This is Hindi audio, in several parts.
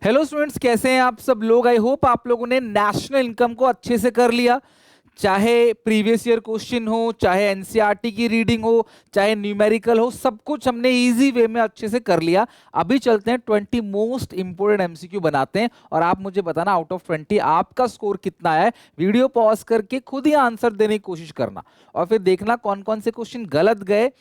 हेलो स्टूडेंट्स, कैसे हैं आप सब लोग। आई होप आप लोगों ने नेशनल इनकम को अच्छे से कर लिया। चाहे प्रीवियस ईयर क्वेश्चन हो, चाहे एनसीईआरटी की रीडिंग हो, चाहे न्यूमेरिकल हो, सब कुछ हमने इजी वे में अच्छे से कर लिया। अभी चलते हैं 20 मोस्ट इंपोर्टेंट एमसीक्यू बनाते हैं और आप मुझे बताना आउट ऑफ 20 आपका स्कोर कितना है। वीडियो पॉज करके खुद ही आंसर देने की कोशिश करना और फिर देखना कौन कौन से क्वेश्चन गलत गए।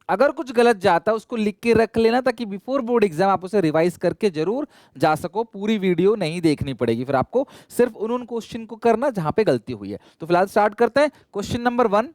अगर कुछ गलत जाता है उसको लिख के रख लेना ताकि बिफोर बोर्ड एग्जाम आप उसे रिवाइज करके जरूर जा सको। पूरी वीडियो नहीं देखनी पड़ेगी, फिर आपको सिर्फ उन क्वेश्चन को करना जहां पे गलती हुई है। तो फिलहाल स्टार्ट करते हैं। Question number 1,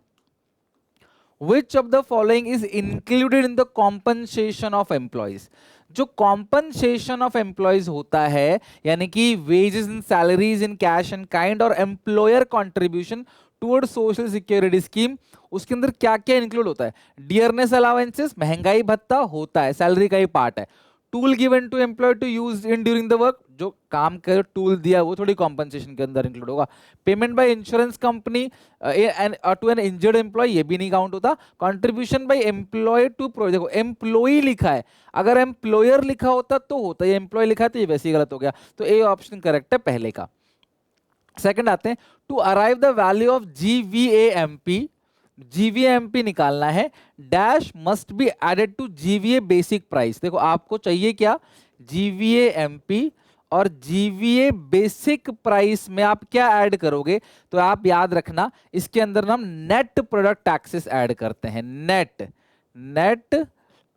which of the following is included in the compensation of employees. जो कॉम्पनसेशन ऑफ एम्प्लॉइज होता है, यानी कि wages in salaries in cash and kind और employer contribution toward social security scheme, उसके अंदर क्या क्या इंक्लूड होता है। डियरनेस अलाउंसेस, महंगाई भत्ता होता है, सैलरी का ही पार्ट है। Tool given to employ to use in during the work, जो काम कर टूल दिया वो थोड़ी कॉम्पनसेशन के अंदर इंक्लूड होगा। Payment by insurance company to an injured employ, ये भी नहीं काउंट होता। कंट्रीब्यूशन बाय एम्प्लॉय टू, देखो एम्प्लॉय लिखा है, अगर एम्प्लॉयर लिखा होता तो होता, ये एम्प्लॉय लिखा है तो ये वैसे ही गलत हो गया। तो ए ऑप्शन करेक्ट है पहले का। सेकंड आते हैं, to arrive the value of GVAMP, GVMP निकालना है। Dash must be added to GVA basic price. देखो आपको चाहिए क्या, जीवीएमपी और जीवीए बेसिक प्राइस में आप क्या ऐड करोगे। तो आप याद रखना इसके अंदर हम नेट प्रोडक्ट टैक्सेस ऐड करते हैं। Net net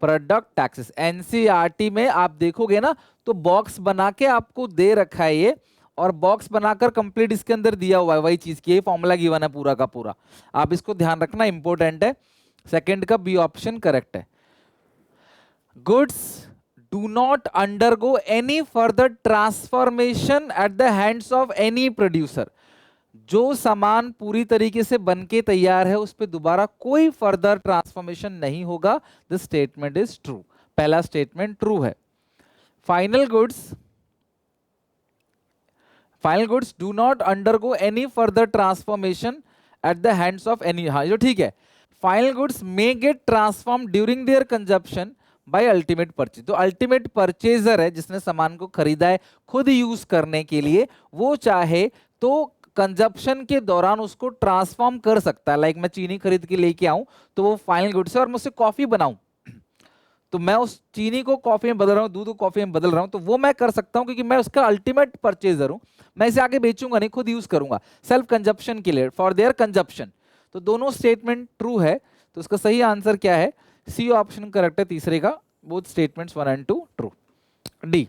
product taxes NCERT में आप देखोगे ना तो बॉक्स बना के आपको दे रखा है ये, और बॉक्स बनाकर कंप्लीट इसके अंदर दिया हुआ है वही चीज की, ये फॉर्मूला गिवन है पूरा का पूरा। आप इसको ध्यान रखना, इंपॉर्टेंट है। सेकंड का बी ऑप्शन करेक्ट है। Goods do not undergo any further transformation at the hands of any producer. जो सामान पूरी तरीके से बन के तैयार है उस पर दोबारा कोई फर्दर ट्रांसफॉर्मेशन नहीं होगा। द स्टेटमेंट इज ट्रू, पहला स्टेटमेंट ट्रू है। Final goods, final goods do not undergo any further transformation at the hands of any, हाँ जो ठीक है। Final goods may get transform during their consumption by ultimate purchase. तो अल्टीमेट परचेजर है जिसने सामान को खरीदा है खुद यूज करने के लिए, वो चाहे तो कंजप्शन के दौरान उसको ट्रांसफॉर्म कर सकता है। लाइक मैं चीनी खरीद के लेके आऊं तो वो फाइनल गुड्स है, और मैं उससे कॉफी बनाऊं तो मैं उस चीनी को कॉफी में बदल रहा हूँ, दूध को कॉफी में बदल रहा हूँ, तो वो मैं कर सकता हूँ क्योंकि मैं उसका अल्टीमेट परचेजर हूँ। मैं इसे आगे बेचूंगा नहीं, खुद यूज करूंगा सेल्फ कंजप्शन के लिए, फॉर देयर कंजप्शन। तो दोनों स्टेटमेंट ट्रू है। तो इसका सही आंसर क्या है, सी ऑप्शन करेक्ट है तीसरे का, both statements 1 and 2 true. D,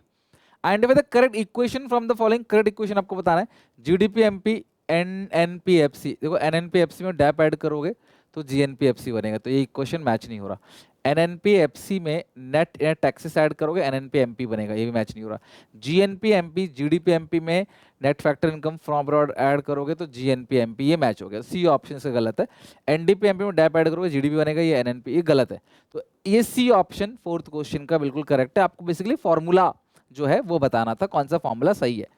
identify the correct equation from the following. Correct equation आपको बताना है। जीडीपी एमपी एनएनपीएफसी, देखो एनएनपीएफसी में डैप ऐड करोगे तो जीएनपीएफसी बनेगा, तो ये इक्वेशन मैच नहीं हो रहा। एनएनपीएफसी में नेट टैक्सेस ऐड करोगे एनएनपीएमपी बनेगा, ये भी मैच नहीं हो रहा। जीएनपीएमपी जीडीपीएमपी में net factor income from abroad add करोगे तो जीएनपीएमपी, ये मैच हो गया। सी ऑप्शन से गलत है। एनडीपीएमपी में डैप ऐड करोगे जीडीपी बनेगा, ये एनएनपी, ये गलत है। तो ये सी ऑप्शन फोर्थ क्वेश्चन का बिल्कुल करेक्ट है। आपको बेसिकली फॉर्मूला जो है वो बताना था, कौन सा फॉर्मूला सही है।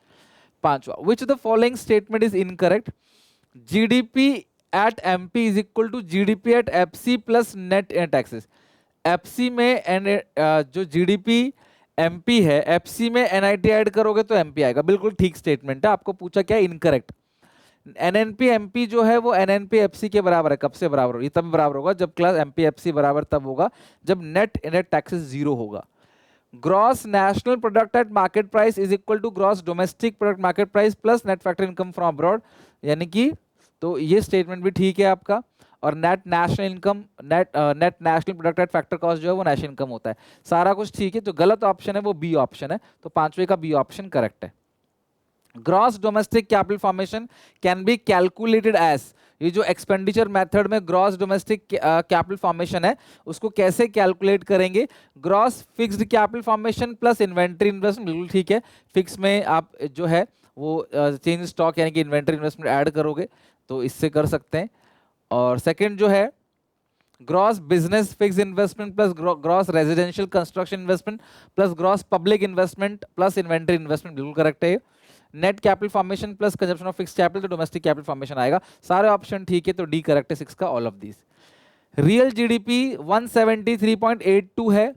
पांचवा, which the following statement is incorrect. GDP at MP is equal to GDP at FC plus net taxes. FC में जो जीडीपी एमपी है, एफसी में एनआईटी ऐड करोगे तो एमपी आएगा, बिल्कुल ठीक स्टेटमेंट है। आपको पूछा क्या, इनकरेक्ट। एनएनपी एमपी जो है वो एनएनपी एफसी के बराबर है। कब से बराबर होगा, ये तब बराबर होगा जब क्लास एमपी एफसी बराबर तब होगा जब नेट टैक्सेस जीरो होगा। Gross national product at market price is equal to gross domestic product market price plus net factor income from abroad, यानी कि तो ये स्टेटमेंट भी ठीक है आपका। और net national income, net national product eight factor cost जो है वो नेशनल इनकम होता है। सारा कुछ ठीक है, जो गलत ऑप्शन है वो बी ऑप्शन है। तो पांचवे का बी ऑप्शन करेक्ट है। Gross domestic capital formation can be calculated as, ये जो एक्सपेंडिचर मेथड में ग्रॉस डोमेस्टिक कैपिटल फॉर्मेशन है उसको कैसे कैलकुलेट करेंगे। Gross fixed capital formation plus inventory investment, बिल्कुल ठीक है। फिक्स में आप जो है वो चेंज स्टॉक यानी कि इन्वेंट्री इन्वेस्टमेंट ऐड करोगे तो इससे कर सकते हैं। और सेकंड जो है gross business fix investment plus gross residential construction investment plus gross public investment plus inventory investment, बिल्कुल करेक्ट है। Net capital formation plus consumption of fix capital, तो डोमेस्टिक कैपिटल फॉर्मेशन आएगा। सारे ऑप्शन ठीक है, तो डी करेक्ट है 6 का, all of these. Real GDP 173.82 है,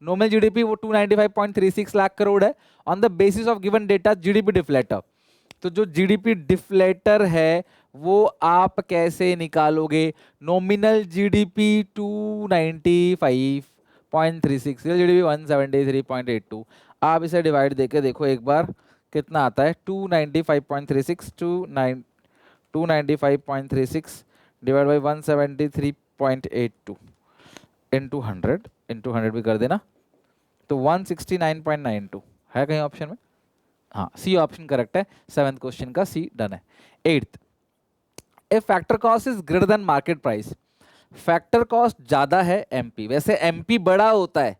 नॉमिनल जीडीपी वो 295.36 लाख करोड़ है on the basis of given data GDP deflator. तो जो जीडीपी डिफ्लेटर है वो आप कैसे निकालोगे? Nominal GDP 295.36, real GDP 173.82। आप इसे डिवाइड देके देखो एक बार कितना आता है। 295.36 295.36 डिवाइड बाई 173.82 इंटू 100 भी कर देना तो 169.92 है कहीं ऑप्शन में? हाँ, सी ऑप्शन करेक्ट है। 7th क्वेश्चन का सी डन है। 8th, A factor cost is greater than market price. Factor cost ज्यादा है एमपी, वैसे एमपी बड़ा होता है,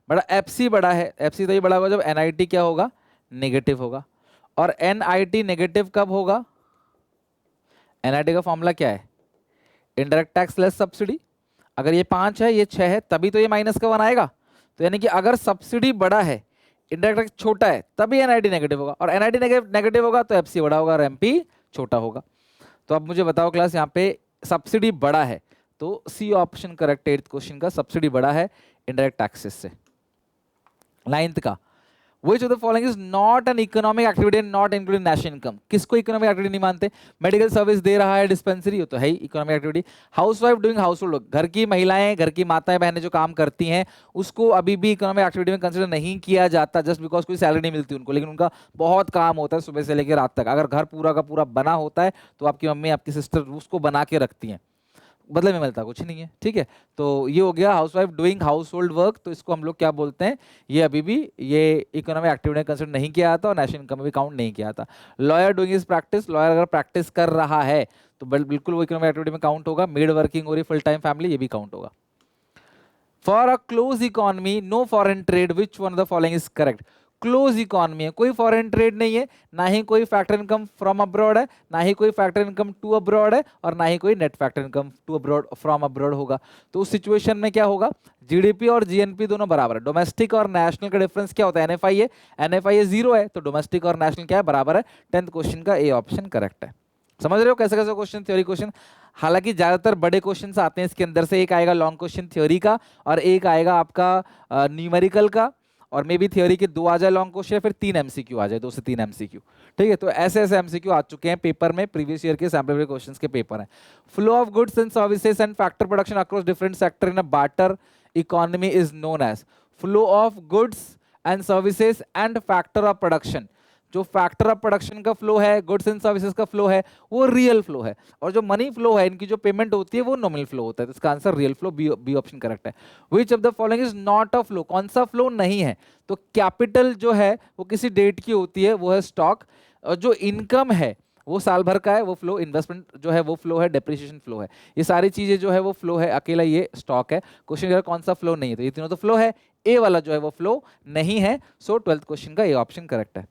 बड़ा एफसी बड़ा है, एफसी तभी बड़ा होगा जब एनआईटी क्या होगा? नेगेटिव होगा। और एनआईटी नेगेटिव कब होगा? एनआईटी का फॉर्मूला क्या है? Indirect tax less subsidy. अगर ये 5 है ये 6 है तभी तो ये माइनस का 1 आएगा। तो यानी कि अगर सब्सिडी बड़ा है इनडायरेक्ट टैक्स छोटा है तभी एनआईटी नेगेटिव होगा, और एनआईटी नेगेटिव होगा तो एफसी बड़ा होगा और एमपी छोटा होगा। तो अब मुझे बताओ क्लास, यहाँ पे सब्सिडी बड़ा है तो C option correct. 8th question का सब्सिडी बड़ा है इनडायरेक्ट टैक्सेस से। 9th का, Which of the following is not an economic activity and not including national income? किसको इकोनॉमिक एक्टिविटी नहीं मानते? मेडिकल सर्विस दे रहा है डिस्पेंसरी, हो तो है ही economic activity. Housewife doing household work, घर की महिलाएं, घर की माताएं बहनें जो काम करती हैं उसको अभी भी इकोनॉमिक एक्टिविटी में कंसिडर नहीं किया जाता, जस्ट बिकॉज कोई सैलरी नहीं मिलती उनको, लेकिन उनका बहुत काम होता है सुबह से लेकर रात तक। अगर घर पूरा का पूरा बना होता है तो आपकी मम्मी आपकी सिस्टर उसको बना के रखती हैं, बदले में मिलता कुछ नहीं है, ठीक है। तो ये हो गया housewife doing house hold work, तो इसको हम लोग क्या बोलते हैं? ये अभी भी ये इकोनॉमिक एक्टिविटी में कंसिडर नहीं किया जाता और नेशनल इनकम में भी काउंट नहीं किया जाता। Lawyer doing is practice, lawyer अगर प्रैक्टिस कर रहा है तो बिल्कुल वो इकोनॉमिक एक्टिविटी में काउंट होगा। मेड वर्किंग हो रही फुल टाइम फैमिली, ये भी काउंट होगा। For a close economy no foreign trade, which one of the following is correct? Close economy है, कोई फॉरेन ट्रेड नहीं है, ना ही कोई फैक्टर इनकम फ्रॉम अब्रॉड है, ना ही कोई फैक्टर इनकम टू अब्रॉड है, और ना ही कोई net factor income to abroad from abroad होगा। तो उस सिचुएशन में क्या होगा? जीडीपी और जीएनपी दोनों बराबर है। डोमेस्टिक और नेशनल का डिफरेंस क्या होता है? एनएफआई है, एनएफआई है 0 है, तो डोमेस्टिक और नेशनल क्या है? बराबर है। 10th क्वेश्चन का ए ऑप्शन करेक्ट है। समझ रहे हो कैसे कैसे क्वेश्चन, थ्योरी क्वेश्चन। हालांकि ज्यादातर बड़े क्वेश्चंस आते हैं इसके अंदर से, एक आएगा लॉन्ग क्वेश्चन थ्योरी का और एक आएगा आपका न्यूमेरिकल का, और मे बी थ्योरी के 2 आ जाए लॉन्ग क्वेश्चन, फिर 3 एमसीक्यू आ जाए, 2 से 3 एमसीक्यू, ठीक है। तो ऐसे ऐसे एमसीक्यू आ चुके हैं पेपर में, प्रीवियस ईयर के सैंपल पेपर क्वेश्चंस के पेपर हैं। Flow of goods and services and factor production across different sector in a barter economy is known as. Flow of goods and services and factor of production, जो फैक्टर ऑफ प्रोडक्शन का फ्लो है, गुड्स एंड सर्विसेज का फ्लो है, वो रियल फ्लो है, और जो मनी फ्लो है, इनकी जो पेमेंट होती है वो नॉमिनल फ्लो होता है। तो इसका answer real flow, B option correct है। Which of the following is not a flow? कौन सा फ्लो नहीं है? तो कैपिटल जो है वो किसी डेट की होती है, वो है स्टॉक, और जो इनकम है वो साल भर का है, वो फ्लो। इन्वेस्टमेंट जो है वो फ्लो है, डेप्रिसिएशन फ्लो है, ये सारी चीजें जो है वो फ्लो है, अकेला ये स्टॉक है। क्वेश्चन कौन सा फ्लो नहीं है, तो ये तीनों तो फ्लो है, ए वाला जो है वो फ्लो नहीं है। सो 12th क्वेश्चन का ए ऑप्शन करेक्ट है।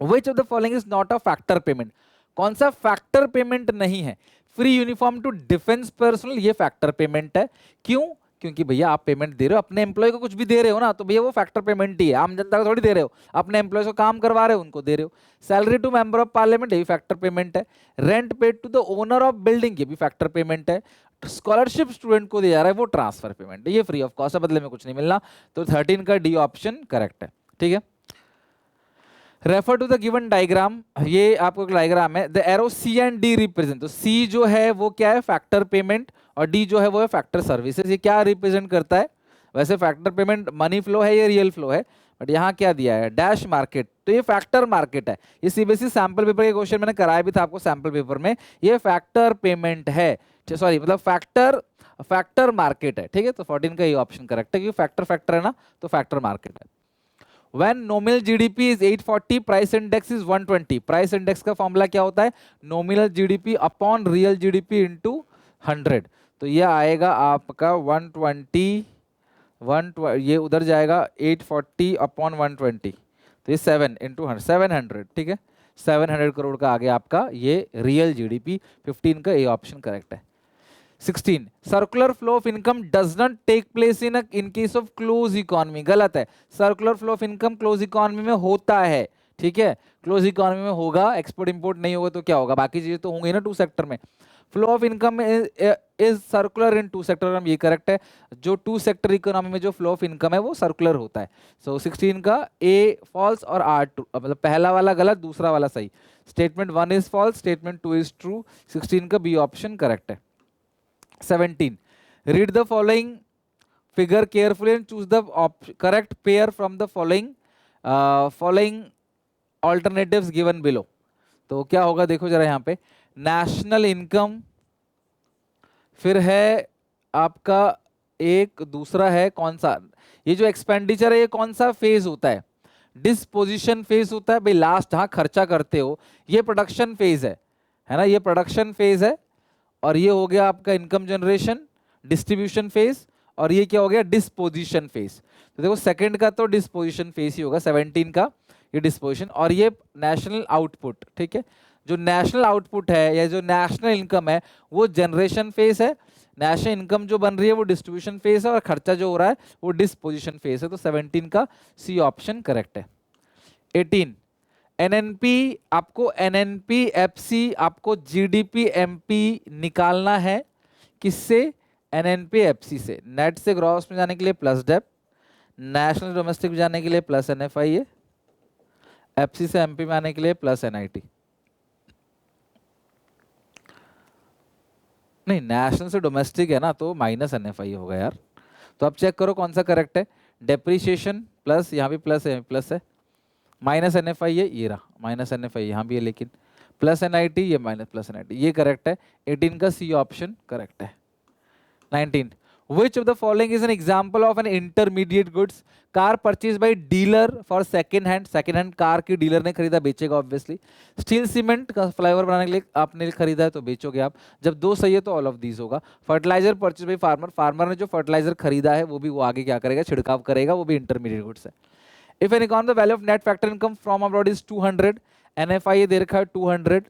Which of the following is not a factor payment? कौन सा फैक्टर पेमेंट नहीं है? Free uniform to defence personal, ये फैक्टर पेमेंट है। क्यों? क्योंकि भैया आप पेमेंट दे रहे हो, अपने एम्प्लॉय को कुछ भी दे रहे हो ना, तो भैया वो फैक्टर पेमेंट ही है। आम जनता को थोड़ी दे रहे हो, अपने एम्प्लॉयज को काम करवा रहे हो, उनको दे रहे हो। Salary to member of parliament, ये भी फैक्टर पेमेंट है। Rent paid to the owner of building, ये भी फैक्टर पेमेंट है। स्कॉलरशिप स्टूडेंट को दिया जा रहा है, वो ट्रांसफर पेमेंट है, ये फ्री ऑफ कॉस्ट है, बदले में कुछ नहीं मिलना। तो 13 का डी ऑप्शन करेक्ट है, ठीक है। Refer to the given diagram, ये आपको डायग्राम है। The arrow C and D represent, तो सी जो है वो क्या है? फैक्टर पेमेंट, और डी जो है वो है फैक्टर सर्विसेज। ये क्या रिप्रेजेंट करता है? वैसे फैक्टर पेमेंट मनी फ्लो है, ये रियल फ्लो है, बट यहाँ क्या दिया है? डैश मार्केट, तो ये फैक्टर मार्केट है। ये सीबीएसई सैंपल पेपर के क्वेश्चन मैंने कराया भी था आपको सैंपल पेपर में, ये फैक्टर पेमेंट है, सॉरी मतलब फैक्टर मार्केट है, ठीक है। तो 14 का ये ऑप्शन करेक्ट है, क्योंकि फैक्टर है ना, तो फैक्टर मार्केट है। When nominal GDP is 840, price index is 120. Price index का फॉर्मूला क्या होता है? Nominal GDP upon real GDP into 100। तो ये आएगा आपका 120, ये उधर जाएगा 840 अपॉन 120, तो ये 7 इंटू 700, ठीक है। 700 करोड़ का आ गया आपका ये रियल जीडीपी। 15 का ए ऑप्शन करेक्ट है। 16, circular flow of income does not take place in case of close economy, गलत है। Circular flow of income close economy में होता है, ठीक है, क्लोज इकोनॉमी में होगा। एक्सपोर्ट इंपोर्ट नहीं होगा तो क्या होगा? बाकी चीजें तो होंगी ना टू सेक्टर में। Flow of income is circular in two sector, ये करेक्ट है। जो टू सेक्टर इकोनॉमी में जो फ्लो ऑफ इनकम है वो सर्कुलर होता है। सो 16 का ए फॉल्स और आर ट्रू, मतलब पहला वाला गलत, दूसरा वाला सही। Statement 1 is false, statement 2 is true. 16 का बी ऑप्शन करेक्ट है। 17, read the following figure carefully and choose the correct pair from the following alternatives given below. तो क्या होगा देखो जरा यहाँ पे, नेशनल इनकम, फिर है आपका एक दूसरा है कौन सा, ये जो एक्सपेंडिचर है ये कौन सा फेज होता है, डिस्पोजिशन फेज होता है भाई, लास्ट हाँ खर्चा करते हो, ये प्रोडक्शन फेज है ना, ये प्रोडक्शन फेज है। और ये हो गया आपका इनकम जनरेशन डिस्ट्रीब्यूशन फेज, और ये क्या हो गया डिस्पोजिशन फेज। तो देखो सेकंड का तो डिस्पोजिशन फेज ही होगा, 17 का ये डिस्पोजिशन, और ये नेशनल आउटपुट, ठीक है। जो नेशनल आउटपुट है या जो नेशनल इनकम है वो जनरेशन फेज है, नेशनल इनकम जो बन रही है वो डिस्ट्रीब्यूशन फेज है, और खर्चा जो हो रहा है वो डिस्पोजिशन फेज है। तो 17 का सी ऑप्शन करेक्ट है। 18, एनएनपी आपको, एनएनपी एफसी आपको जीडीपी एमपी निकालना है, किससे, एनएनपी एफसी से। नेट से ग्रॉस में जाने के लिए प्लस डेप, नेशनल डोमेस्टिक में जाने के लिए प्लस एनएफआई है, एफसी से एमपी में आने के लिए प्लस एनआईटी। नहीं, नेशनल से डोमेस्टिक है ना तो माइनस एनएफआई होगा यार। तो आप चेक करो कौन सा करेक्ट है। डेप्रीशिएशन प्लस, यहाँ भी प्लस है, माइनस एनएफआई है, ये रहा माइनस एनएफआई यहाँ भी है, लेकिन प्लस एनआईटी, ये माइनस प्लस एनआईटी, ये करेक्ट है। 18 का सी ऑप्शन करेक्ट है। 19, which of the following is an example of an intermediate goods car purchased by dealer for second hand car की डीलर ने खरीदा, बेचेगा ऑब्वियसली। स्टील सीमेंट का फ्लाईओवर बनाने के लिए आपने खरीदा है तो बेचोगे आप। जब दो सही है तो ऑल ऑफ दीज होगा। Fertiliser purchase by farmer, farmer ने जो फर्टिलाइजर खरीदा है वो भी वो आगे क्या करेगा, छिड़काव करेगा, वो भी इंटरमीडिएट गुड्स है। If an economy the value of net factor income from abroad is 200, NFI दे रखा है 200,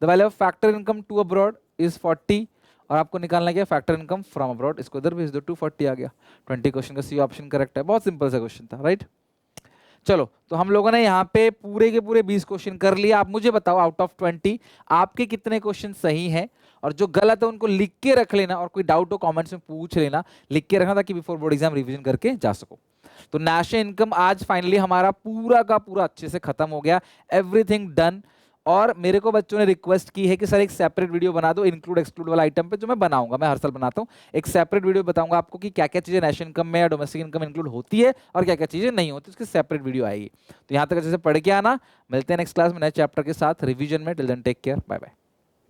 the value of factor income to abroad is 40, और आपको निकालना क्या, फैक्टर इनकम फ्रॉम अब्रॉड, इसको इधर भेज दो, 240 आ गया। 20 क्वेश्चन का सी ऑप्शन करेक्ट है। बहुत सिंपल सा क्वेश्चन था, राइट। चलो तो हम लोगों ने यहाँ पे पूरे के पूरे 20 क्वेश्चन कर लिए। आप मुझे बताओ आउट ऑफ 20 आपके कितने क्वेश्चन सही हैं, और जो गलत है उनको लिख के रख लेना, और कोई डाउट हो कमेंट्स में पूछ लेना, लिख के रखना ताकि बिफोर बोर्ड एग्जाम रिवीजन करके जा सको। तो नेशनल इनकम आज फाइनली हमारा पूरा का पूरा अच्छे से खत्म हो गया, एवरीथिंग डन। और मेरे को बच्चों ने रिक्वेस्ट की है कि सर एक सेपरेट वीडियो बना दो इंक्लूड एक्सक्लूड वाला आइटम पे, जो मैं बनाऊंगा, मैं हर साल बनाता हूँ। एक सेपरेट वीडियो बताऊंगा आपको कि क्या क्या चीजें नेशनल इनकम में या डोमेस्टिक इनकम इंक्लूड होती है और क्या क्या चीजें नहीं होती, उसकी सेपरेट वीडियो आएगी। तो यहाँ तक अच्छे से पढ़ के आना। मिलते हैं नेक्स्ट क्लास में नए चैप्टर के साथ रिवीजन में। Till then take care, bye bye.